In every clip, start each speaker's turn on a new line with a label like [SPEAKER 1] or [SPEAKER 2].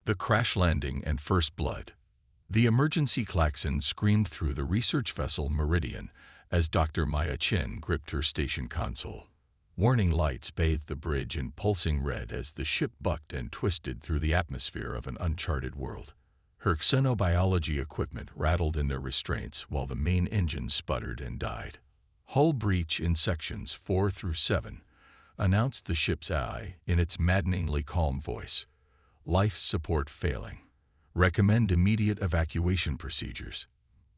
[SPEAKER 1] The crash landing and first blood. The emergency klaxon screamed through the research vessel Meridian as Dr. Maya Chin gripped her station console. Warning lights bathed the bridge in pulsing red as the ship bucked and twisted through the atmosphere of an uncharted world. Her xenobiology equipment rattled in their restraints while the main engine sputtered and died. Hull breach in sections 4 through 7, announced the ship's AI in its maddeningly calm voice. Life support failing. Recommend immediate evacuation procedures.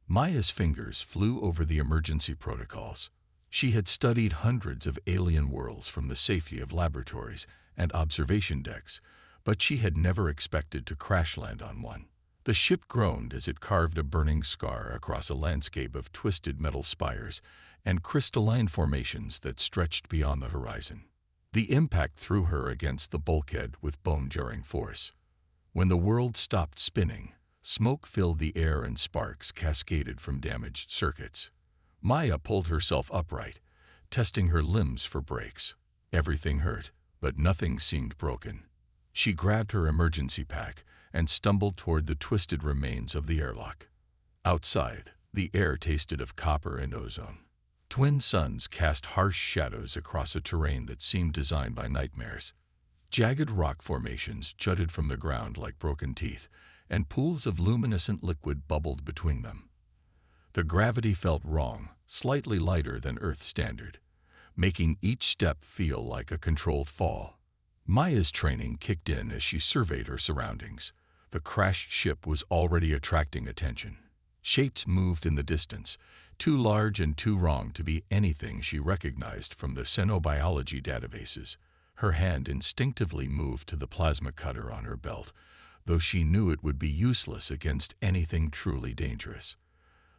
[SPEAKER 1] Maya's fingers flew over the emergency protocols. She had studied hundreds of alien worlds from the safety of laboratories and observation decks, but she had never expected to crash land on one. The ship groaned as it carved a burning scar across a landscape of twisted metal spires and crystalline formations that stretched beyond the horizon. The impact threw her against the bulkhead with bone-jarring force. When the world stopped spinning, smoke filled the air and sparks cascaded from damaged circuits. Maya pulled herself upright, testing her limbs for brakes. Everything hurt, but nothing seemed broken. She grabbed her emergency pack and stumbled toward the twisted remains of the airlock. Outside, the air tasted of copper and ozone. Twin suns cast harsh shadows across a terrain that seemed designed by nightmares. Jagged rock formations jutted from the ground like broken teeth, and pools of luminescent liquid bubbled between them. The gravity felt wrong, slightly lighter than Earth standard, making each step feel like a controlled fall. Maya's training kicked in as she surveyed her surroundings. The crashed ship was already attracting attention. Shapes moved in the distance, too large and too wrong to be anything she recognized from the xenobiology databases. Her hand instinctively moved to the plasma cutter on her belt, though she knew it would be useless against anything truly dangerous.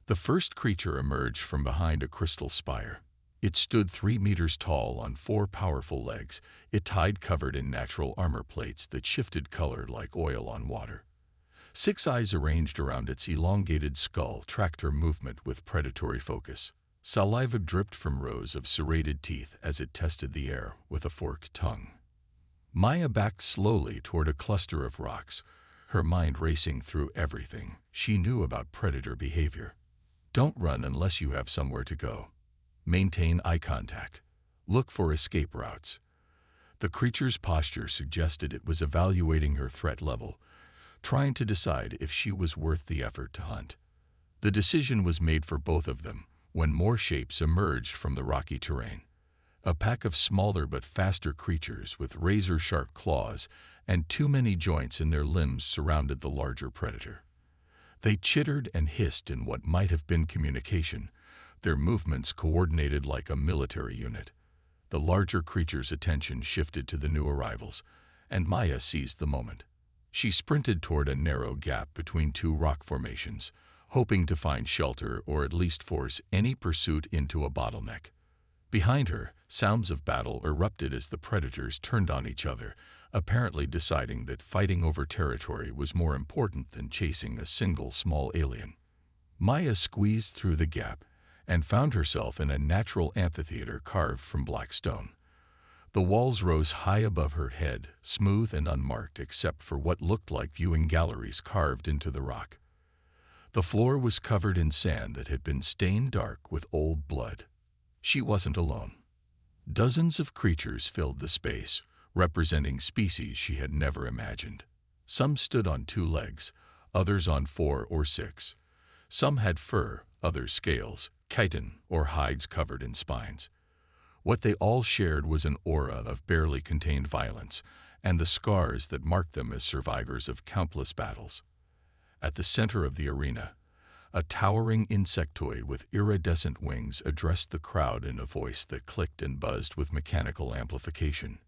[SPEAKER 1] The first creature emerged from behind a crystal spire. It stood 3 meters tall on 4 powerful legs, its hide covered in natural armor plates that shifted color like oil on water. 6 eyes arranged around its elongated skull tracked her movement with predatory focus. Saliva dripped from rows of serrated teeth as it tested the air with a forked tongue. Maya backed slowly toward a cluster of rocks, her mind racing through everything she knew about predator behavior. Don't run unless you have somewhere to go. Maintain eye contact. Look for escape routes. The creature's posture suggested it was evaluating her threat level, trying to decide if she was worth the effort to hunt. The decision was made for both of them when more shapes emerged from the rocky terrain. A pack of smaller but faster creatures with razor-sharp claws and too many joints in their limbs surrounded the larger predator. They chittered and hissed in what might have been communication, their movements coordinated like a military unit. The larger creature's attention shifted to the new arrivals, and Maya seized the moment. She sprinted toward a narrow gap between 2 rock formations, hoping to find shelter or at least force any pursuit into a bottleneck. Behind her, sounds of battle erupted as the predators turned on each other, apparently deciding that fighting over territory was more important than chasing a single small alien. Maya squeezed through the gap and found herself in a natural amphitheater carved from black stone. The walls rose high above her head, smooth and unmarked except for what looked like viewing galleries carved into the rock. The floor was covered in sand that had been stained dark with old blood. She wasn't alone. Dozens of creatures filled the space, representing species she had never imagined. Some stood on 2 legs, others on 4 or 6. Some had fur, others scales, chitin, or hides covered in spines. What they all shared was an aura of barely contained violence and the scars that marked them as survivors of countless battles. At the center of the arena, a towering insectoid with iridescent wings addressed the crowd in a voice that clicked and buzzed with mechanical amplification.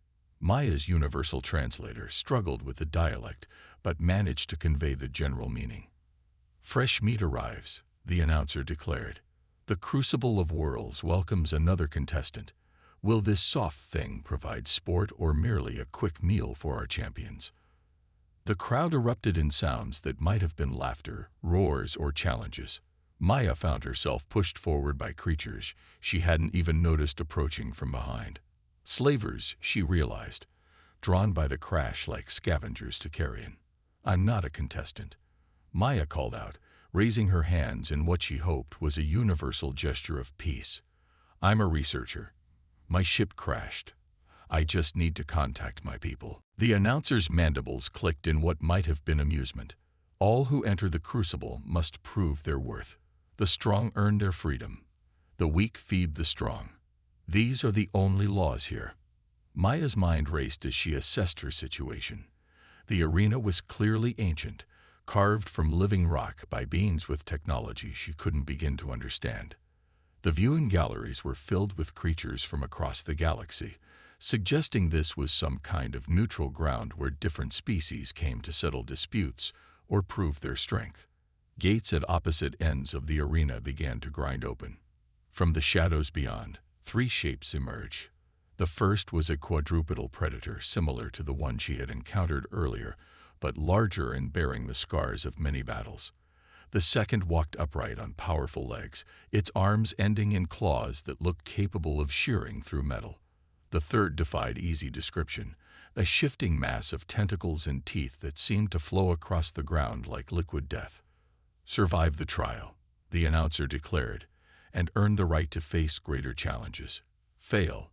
[SPEAKER 1] Maya's universal translator struggled with the dialect, but managed to convey the general meaning. "Fresh meat arrives," the announcer declared. "The Crucible of Worlds welcomes another contestant. Will this soft thing provide sport or merely a quick meal for our champions?" The crowd erupted in sounds that might have been laughter, roars, or challenges. Maya found herself pushed forward by creatures she hadn't even noticed approaching from behind. Slavers, she realized, drawn by the crash like scavengers to carrion. "I'm not a contestant," Maya called out, raising her hands in what she hoped was a universal gesture of peace. "I'm a researcher. My ship crashed. I just need to contact my people." The announcer's mandibles clicked in what might have been amusement. All who enter the crucible must prove their worth. The strong earn their freedom. The weak feed the strong. These are the only laws here. Maya's mind raced as she assessed her situation. The arena was clearly ancient, carved from living rock by beings with technology she couldn't begin to understand. The viewing galleries were filled with creatures from across the galaxy, suggesting this was some kind of neutral ground where different species came to settle disputes or prove their strength. Gates at opposite ends of the arena began to grind open. From the shadows beyond, 3 shapes emerged. The first was a quadrupedal predator similar to the one she had encountered earlier, but larger and bearing the scars of many battles. The second walked upright on powerful legs, its arms ending in claws that looked capable of shearing through metal. The third defied easy description, a shifting mass of tentacles and teeth that seemed to flow across the ground like liquid death. "Survive the trial," the announcer declared, "and earn the right to face greater challenges. Fail,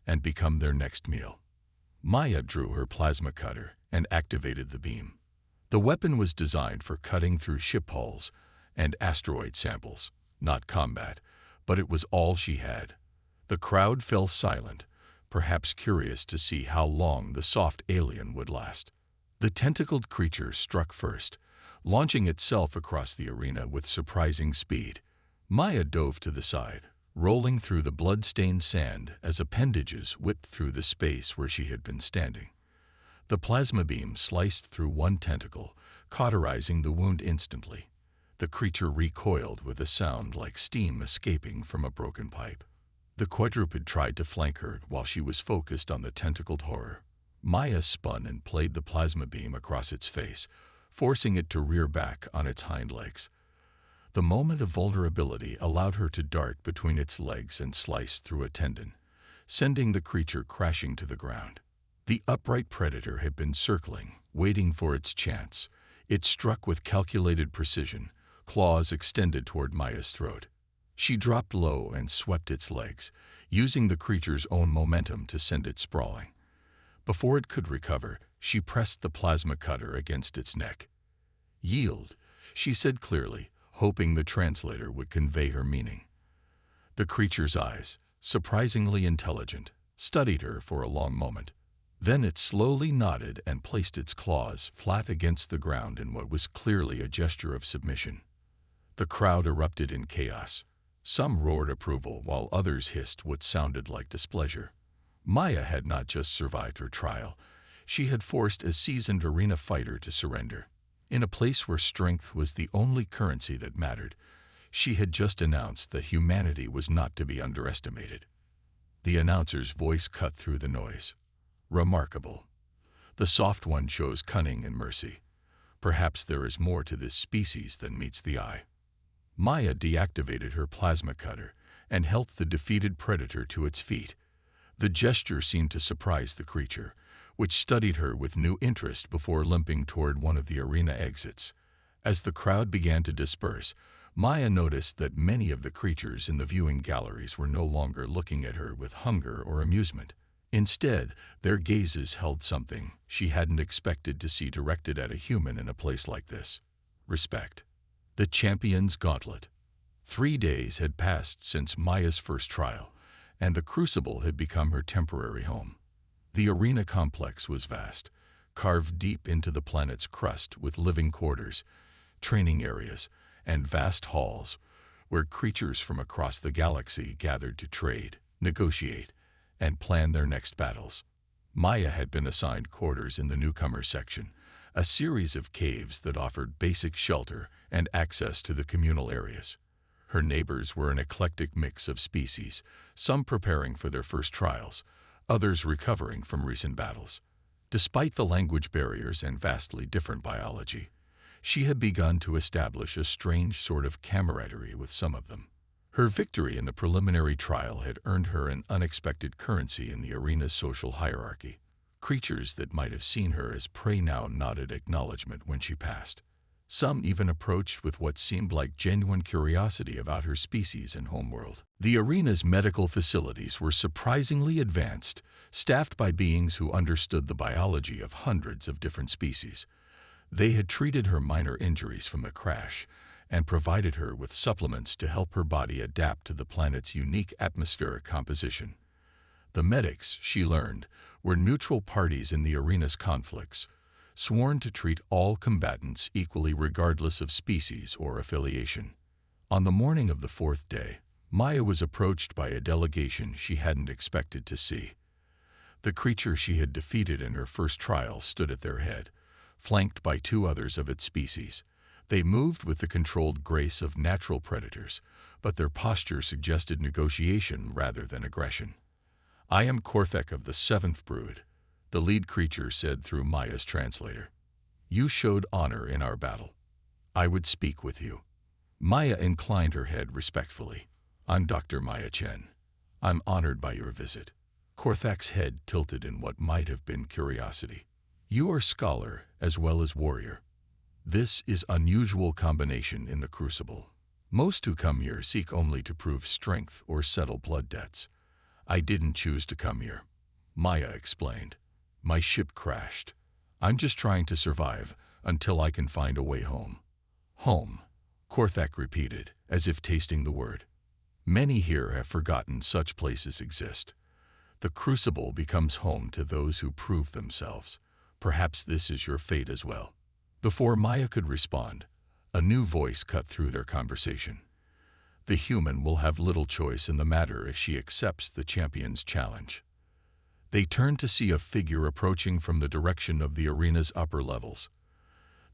[SPEAKER 1] and become their next meal." Maya drew her plasma cutter and activated the beam. The weapon was designed for cutting through ship hulls and asteroid samples, not combat, but it was all she had. The crowd fell silent, perhaps curious to see how long the soft alien would last. The tentacled creature struck first, launching itself across the arena with surprising speed. Maya dove to the side, rolling through the blood-stained sand as appendages whipped through the space where she had been standing. The plasma beam sliced through one tentacle, cauterizing the wound instantly. The creature recoiled with a sound like steam escaping from a broken pipe. The quadruped tried to flank her while she was focused on the tentacled horror. Maya spun and played the plasma beam across its face, forcing it to rear back on its hind legs. The moment of vulnerability allowed her to dart between its legs and slice through a tendon, sending the creature crashing to the ground. The upright predator had been circling, waiting for its chance. It struck with calculated precision, claws extended toward Maya's throat. She dropped low and swept its legs, using the creature's own momentum to send it sprawling. Before it could recover, she pressed the plasma cutter against its neck. "Yield," she said clearly, hoping the translator would convey her meaning. The creature's eyes, surprisingly intelligent, studied her for a long moment. Then it slowly nodded and placed its claws flat against the ground in what was clearly a gesture of submission. The crowd erupted in chaos. Some roared approval while others hissed what sounded like displeasure. Maya had not just survived her trial. She had forced a seasoned arena fighter to surrender. In a place where strength was the only currency that mattered, she had just announced that humanity was not to be underestimated. The announcer's voice cut through the noise. "Remarkable. The soft one shows cunning and mercy. Perhaps there is more to this species than meets the eye." Maya deactivated her plasma cutter and helped the defeated predator to its feet. The gesture seemed to surprise the creature, which studied her with new interest before limping toward one of the arena exits. As the crowd began to disperse, Maya noticed that many of the creatures in the viewing galleries were no longer looking at her with hunger or amusement. Instead, their gazes held something she hadn't expected to see directed at a human in a place like this: respect. The champion's gauntlet. 3 days had passed since Maya's first trial, and the crucible had become her temporary home. The arena complex was vast, carved deep into the planet's crust with living quarters, training areas, and vast halls where creatures from across the galaxy gathered to trade, negotiate, and plan their next battles. Maya had been assigned quarters in the newcomer section, a series of caves that offered basic shelter and access to the communal areas. Her neighbors were an eclectic mix of species, some preparing for their first trials, others recovering from recent battles. Despite the language barriers and vastly different biology, she had begun to establish a strange sort of camaraderie with some of them. Her victory in the preliminary trial had earned her an unexpected currency in the arena's social hierarchy. Creatures that might have seen her as prey now nodded acknowledgement when she passed. Some even approached with what seemed like genuine curiosity about her species and homeworld. The arena's medical facilities were surprisingly advanced, staffed by beings who understood the biology of hundreds of different species. They had treated her minor injuries from the crash and provided her with supplements to help her body adapt to the planet's unique atmospheric composition. The medics, she learned, were neutral parties in the arena's conflicts, sworn to treat all combatants equally regardless of species or affiliation. On the morning of the fourth day, Maya was approached by a delegation she hadn't expected to see. The creature she had defeated in her first trial stood at their head, flanked by two others of its species. They moved with the controlled grace of natural predators, but their posture suggested negotiation rather than aggression. "I am Korthek of the seventh brood," the lead creature said through Maya's translator. "You showed honor in our battle. I would speak with you." Maya inclined her head respectfully. "I'm Dr. Maya Chen. I'm honored by your visit." Korthek's head tilted in what might have been curiosity. "You are scholar as well as warrior. This is unusual combination in the Crucible. Most who come here seek only to prove strength or settle blood debts. I didn't choose to come here," Maya explained. "My ship crashed. I'm just trying to survive until I can find a way home." "Home," Korthek repeated, as if tasting the word. "Many here have forgotten such places exist. The Crucible becomes home to those who prove themselves. Perhaps this is your fate as well." Before Maya could respond, a new voice cut through their conversation. "The human will have little choice in the matter if she accepts the champion's challenge." They turned to see a figure approaching from the direction of the arena's upper levels.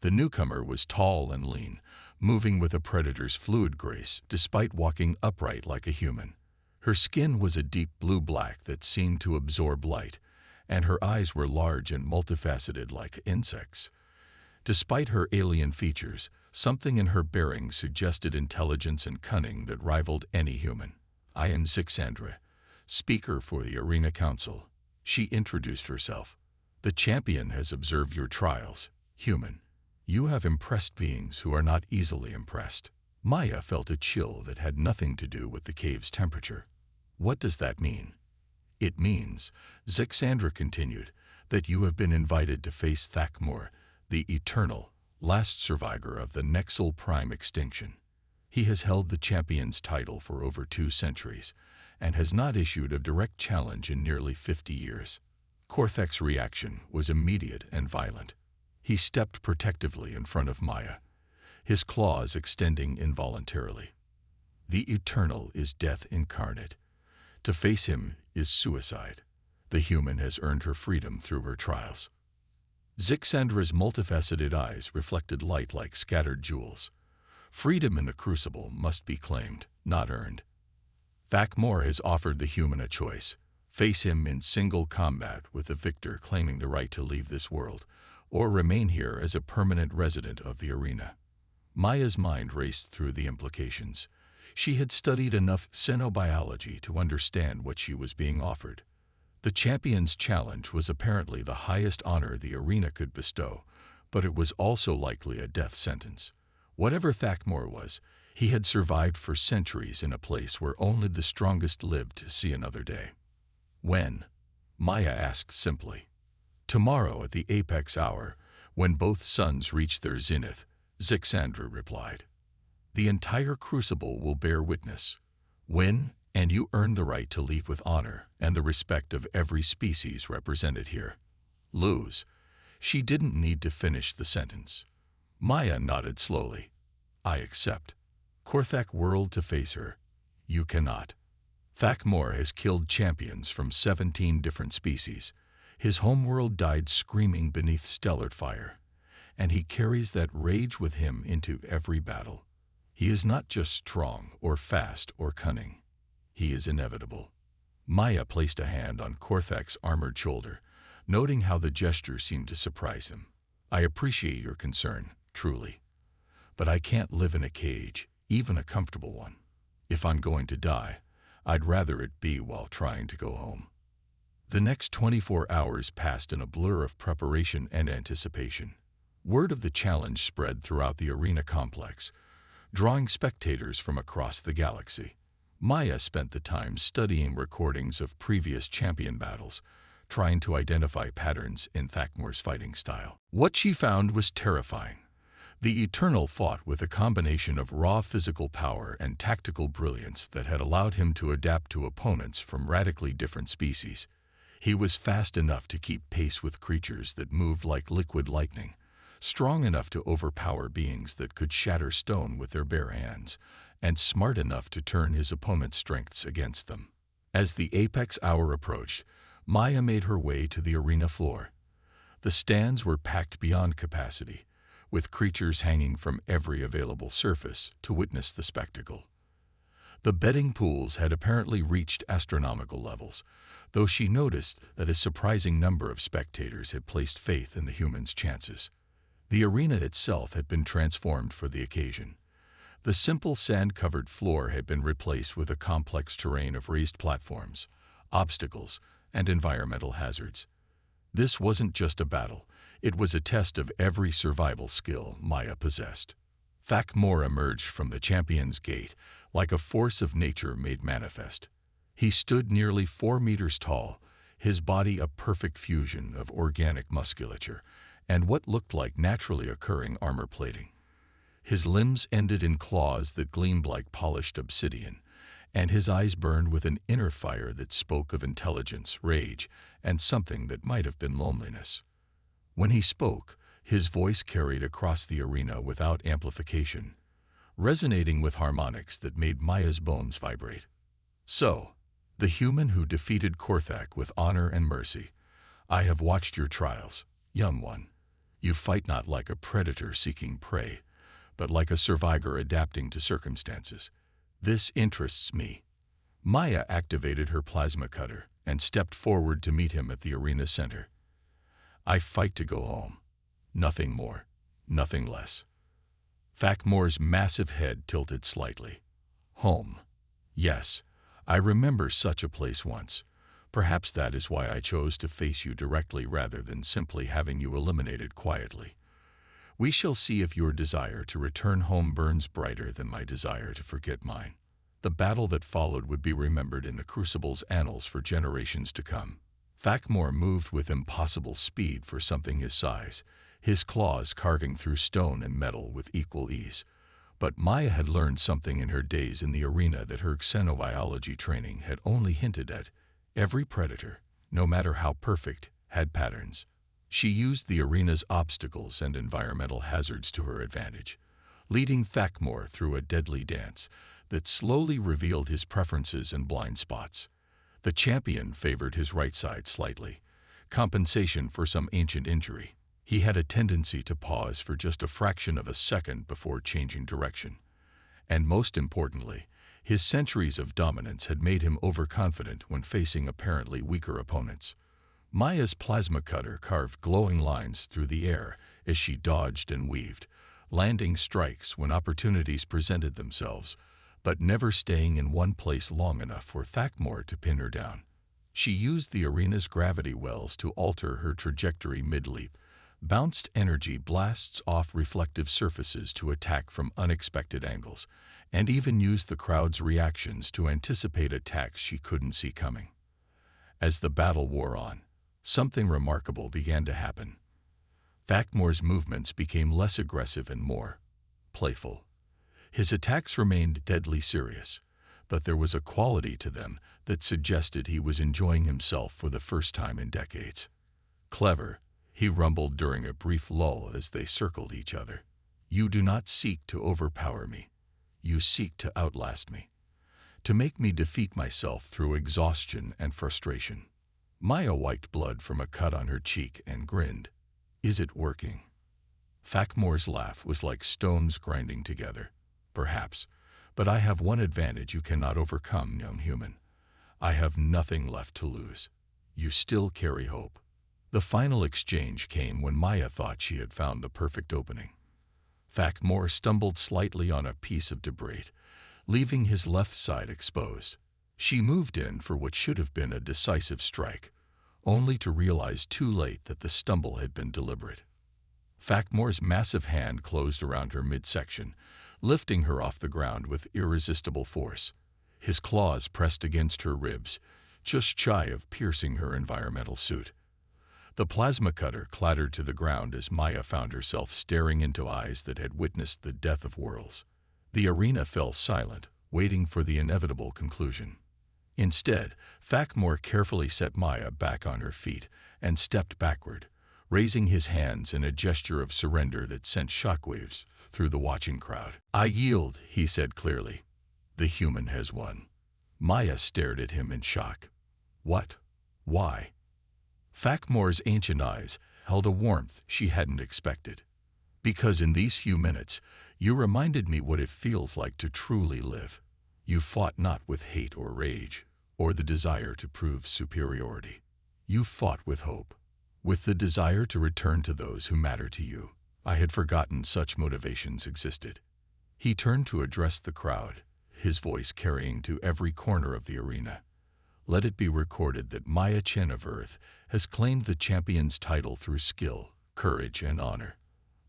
[SPEAKER 1] The newcomer was tall and lean, moving with a predator's fluid grace despite walking upright like a human. Her skin was a deep blue-black that seemed to absorb light, and her eyes were large and multifaceted like insects. Despite her alien features, something in her bearing suggested intelligence and cunning that rivaled any human. "I am Zixandra, speaker for the Arena Council," she introduced herself. "The champion has observed your trials, human. You have impressed beings who are not easily impressed." Maya felt a chill that had nothing to do with the cave's temperature. "What does that mean?" "It means," Zixandra continued, "that you have been invited to face Thakmor, the eternal, last survivor of the Nexal Prime extinction. He has held the champion's title for over 2 centuries, and has not issued a direct challenge in nearly 50 years. Korthek's reaction was immediate and violent. He stepped protectively in front of Maya, his claws extending involuntarily. "The eternal is death incarnate. To face him is suicide. The human has earned her freedom through her trials." Zixandra's multifaceted eyes reflected light like scattered jewels. Freedom in the Crucible must be claimed, not earned. Thakmor has offered the human a choice: face him in single combat with the victor claiming the right to leave this world, or remain here as a permanent resident of the arena. Maya's mind raced through the implications. She had studied enough xenobiology to understand what she was being offered. The champion's challenge was apparently the highest honor the arena could bestow, but it was also likely a death sentence. Whatever Thakmor was, he had survived for centuries in a place where only the strongest lived to see another day. "When?" Maya asked simply. "Tomorrow at the apex hour, when both suns reach their zenith," Zixandra replied. "The entire Crucible will bear witness. Win, and you earn the right to leave with honor and the respect of every species represented here. Lose." She didn't need to finish the sentence. Maya nodded slowly. "I accept." Korthek whirled to face her. "You cannot. Thakmor has killed champions from 17 different species. His homeworld died screaming beneath stellar fire, and he carries that rage with him into every battle. He is not just strong or fast or cunning. He is inevitable." Maya placed a hand on Korthek's armored shoulder, noting how the gesture seemed to surprise him. "I appreciate your concern, truly. But I can't live in a cage, even a comfortable one. If I'm going to die, I'd rather it be while trying to go home." The next 24 hours passed in a blur of preparation and anticipation. Word of the challenge spread throughout the arena complex, drawing spectators from across the galaxy. Maya spent the time studying recordings of previous champion battles, trying to identify patterns in Thakmor's fighting style. What she found was terrifying. The Eternal fought with a combination of raw physical power and tactical brilliance that had allowed him to adapt to opponents from radically different species. He was fast enough to keep pace with creatures that moved like liquid lightning, strong enough to overpower beings that could shatter stone with their bare hands, and smart enough to turn his opponent's strengths against them. As the apex hour approached, Maya made her way to the arena floor. The stands were packed beyond capacity, with creatures hanging from every available surface to witness the spectacle. The betting pools had apparently reached astronomical levels, though she noticed that a surprising number of spectators had placed faith in the humans' chances. The arena itself had been transformed for the occasion. The simple sand-covered floor had been replaced with a complex terrain of raised platforms, obstacles, and environmental hazards. This wasn't just a battle. It was a test of every survival skill Maya possessed. Thakmor emerged from the champion's gate like a force of nature made manifest. He stood nearly 4 meters tall, his body a perfect fusion of organic musculature and what looked like naturally occurring armor plating. His limbs ended in claws that gleamed like polished obsidian, and his eyes burned with an inner fire that spoke of intelligence, rage, and something that might have been loneliness. When he spoke, his voice carried across the arena without amplification, resonating with harmonics that made Maya's bones vibrate. "So, the human who defeated Korthak with honor and mercy, I have watched your trials, young one. You fight not like a predator seeking prey, but like a survivor adapting to circumstances. This interests me." Maya activated her plasma cutter and stepped forward to meet him at the arena center. "I fight to go home. Nothing more, nothing less." Thakmor's massive head tilted slightly. "Home. Yes, I remember such a place once. Perhaps that is why I chose to face you directly rather than simply having you eliminated quietly. We shall see if your desire to return home burns brighter than my desire to forget mine." The battle that followed would be remembered in the Crucible's annals for generations to come. Thakmor moved with impossible speed for something his size, his claws carving through stone and metal with equal ease. But Maya had learned something in her days in the arena that her xenobiology training had only hinted at. Every predator, no matter how perfect, had patterns. She used the arena's obstacles and environmental hazards to her advantage, leading Thakmor through a deadly dance that slowly revealed his preferences and blind spots. The champion favored his right side slightly, compensation for some ancient injury. He had a tendency to pause for just a fraction of a second before changing direction. And most importantly, his centuries of dominance had made him overconfident when facing apparently weaker opponents. Maya's plasma cutter carved glowing lines through the air as she dodged and weaved, landing strikes when opportunities presented themselves, but never staying in one place long enough for Thakmor to pin her down. She used the arena's gravity wells to alter her trajectory mid-leap, bounced energy blasts off reflective surfaces to attack from unexpected angles, and even used the crowd's reactions to anticipate attacks she couldn't see coming. As the battle wore on, something remarkable began to happen. Thakmor's movements became less aggressive and more playful. His attacks remained deadly serious, but there was a quality to them that suggested he was enjoying himself for the first time in decades. "Clever," he rumbled during a brief lull as they circled each other. "You do not seek to overpower me. You seek to outlast me, to make me defeat myself through exhaustion and frustration." Maya wiped blood from a cut on her cheek and grinned. "Is it working?" Thakmor's laugh was like stones grinding together. "Perhaps, but I have one advantage you cannot overcome, young human. I have nothing left to lose. You still carry hope." The final exchange came when Maya thought she had found the perfect opening. Thakmor stumbled slightly on a piece of debris, leaving his left side exposed. She moved in for what should have been a decisive strike, only to realize too late that the stumble had been deliberate. Fackmore's massive hand closed around her midsection, lifting her off the ground with irresistible force. His claws pressed against her ribs, just shy of piercing her environmental suit. The plasma cutter clattered to the ground as Maya found herself staring into eyes that had witnessed the death of worlds. The arena fell silent, waiting for the inevitable conclusion. Instead, Fackmore carefully set Maya back on her feet and stepped backward, raising his hands in a gesture of surrender that sent shockwaves through the watching crowd. "I yield," he said clearly. "The human has won." Maya stared at him in shock. "What? Why?" Fackmore's ancient eyes held a warmth she hadn't expected. "Because in these few minutes, you reminded me what it feels like to truly live. You fought not with hate or rage, or the desire to prove superiority. You fought with hope, with the desire to return to those who matter to you. I had forgotten such motivations existed." He turned to address the crowd, his voice carrying to every corner of the arena. "Let it be recorded that Maya Chen of Earth has claimed the champion's title through skill, courage, and honor.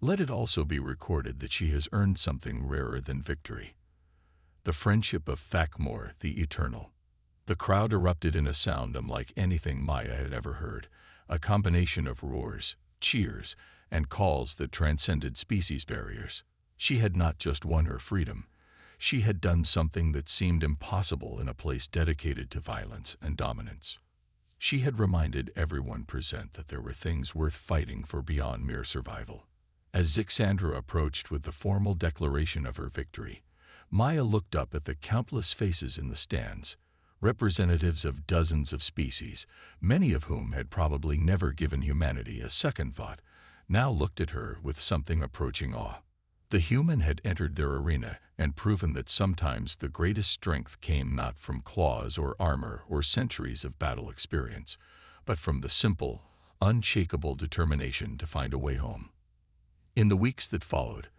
[SPEAKER 1] Let it also be recorded that she has earned something rarer than victory: the friendship of Fackmore the Eternal." The crowd erupted in a sound unlike anything Maya had ever heard, a combination of roars, cheers, and calls that transcended species barriers. She had not just won her freedom. She had done something that seemed impossible in a place dedicated to violence and dominance. She had reminded everyone present that there were things worth fighting for beyond mere survival. As Zixandra approached with the formal declaration of her victory, Maya looked up at the countless faces in the stands, representatives of dozens of species, many of whom had probably never given humanity a second thought, now looked at her with something approaching awe. The human had entered their arena and proven that sometimes the greatest strength came not from claws or armor or centuries of battle experience, but from the simple, unshakable determination to find a way home. In the weeks that followed,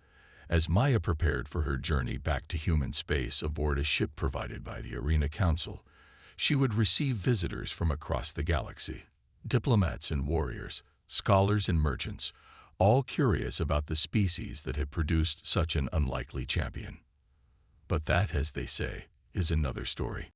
[SPEAKER 1] as Maya prepared for her journey back to human space aboard a ship provided by the Arena Council, she would receive visitors from across the galaxy, diplomats and warriors, scholars and merchants, all curious about the species that had produced such an unlikely champion. But that, as they say, is another story.